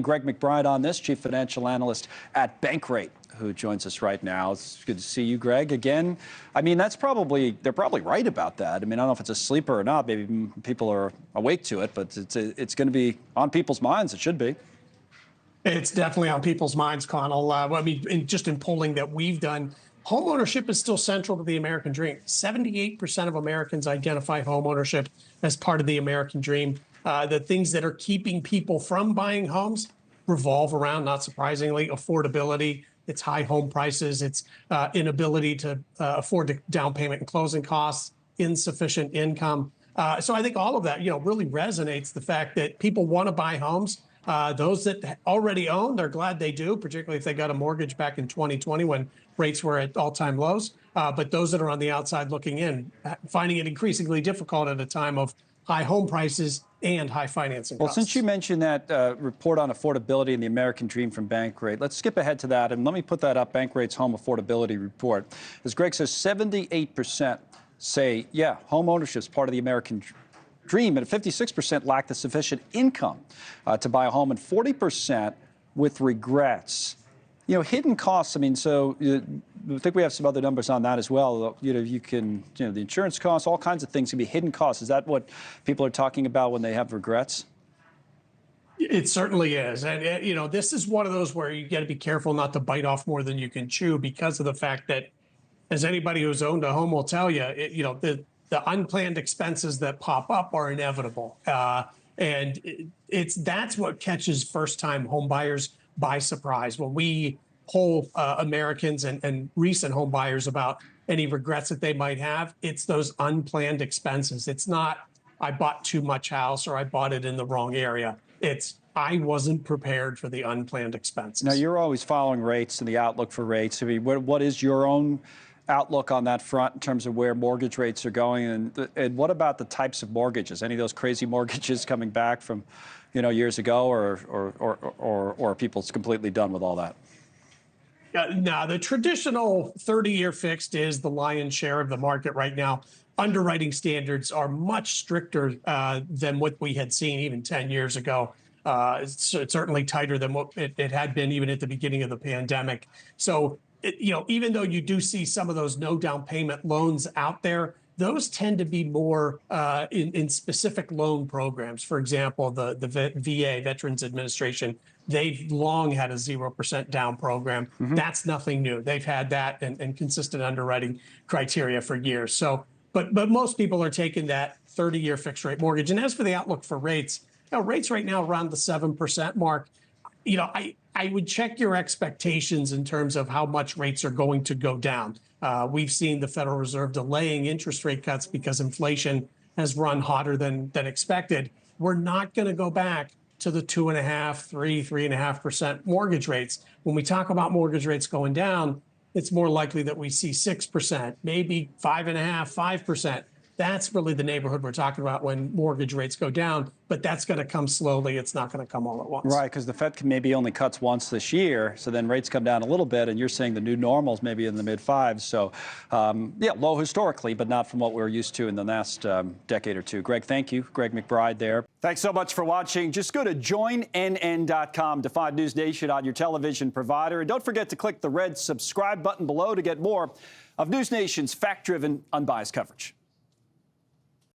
Greg McBride on this, chief financial analyst at BankRate, who joins us right now. It's good to see you, Greg. Again, I mean, they're probably right about that. I mean, I don't know if it's a sleeper or not. Maybe people are awake to it, but it's going to be on people's minds. It should be. It's definitely on people's minds, Connell. I mean, just in polling that we've done, homeownership is still central to the American dream. 78% of Americans identify homeownership as part of the American dream. The things that are keeping people from buying homes revolve around, not surprisingly, affordability. It's high home prices. It's inability to afford the down payment and closing costs, insufficient income. So I think all of that, really resonates the fact that people want to buy homes. Those that already own, they're glad they do, particularly if they got a mortgage back in 2020 when rates were at all-time lows. But those that are on the outside looking in, finding it increasingly difficult at a time of high home prices and high financing costs. Well, since you mentioned that report on affordability and the American dream from BankRate, let's skip ahead to that and let me put that up, BankRate's home affordability report. As Greg says, 78% say, yeah, home ownership is part of the American dream, and 56% lack the sufficient income to buy a home, and 40% with regrets. Hidden costs. I mean, so I think we have some other numbers on that as well. You can, the insurance costs, all kinds of things can be hidden costs. Is that what people are talking about when they have regrets? It certainly is. And, this is one of those where you got to be careful not to bite off more than you can chew because of the fact that, as anybody who's owned a home will tell you, the unplanned expenses that pop up are inevitable. And that's what catches first-time home buyers by surprise. When we poll Americans and recent home buyers about any regrets that they might have, it's those unplanned expenses. It's not, I bought too much house or I bought it in the wrong area. It's, I wasn't prepared for the unplanned expenses. Now, you're always following rates and the outlook for rates. I mean, what is your own outlook on that front in terms of where mortgage rates are going, and what about the types of mortgages? Any of those crazy mortgages coming back from, years ago, or are people completely done with all that? No, the traditional 30-year fixed is the lion's share of the market right now. Underwriting standards are much stricter than what we had seen even 10 years ago. It's certainly tighter than what it had been even at the beginning of the pandemic. So, even though you do see some of those no down payment loans out there, those tend to be more in specific loan programs. For example, the VA, Veterans Administration, they've long had a 0% down program. Mm-hmm. That's nothing new. They've had that and consistent underwriting criteria for years. So, but most people are taking that 30-year fixed rate mortgage. And as for the outlook for rates, rates right now around the 7% mark. I would check your expectations in terms of how much rates are going to go down. We've seen the Federal Reserve delaying interest rate cuts because inflation has run hotter than expected. We're not going to go back to the 2.5%, 3.5% mortgage rates. When we talk about mortgage rates going down, it's more likely that we see 6%, maybe 5.5%, 5%. That's really the neighborhood we're talking about when mortgage rates go down, but that's going to come slowly. It's not going to come all at once. Right, because the Fed can maybe only cuts once this year, so then rates come down a little bit, and you're saying the new normal's maybe in the mid-5s. So, yeah, low historically, but not from what we're used to in the last decade or two. Greg, thank you. Greg McBride there. Thanks so much for watching. Just go to joinnn.com to find NewsNation on your television provider. And don't forget to click the red subscribe button below to get more of NewsNation's fact-driven, unbiased coverage.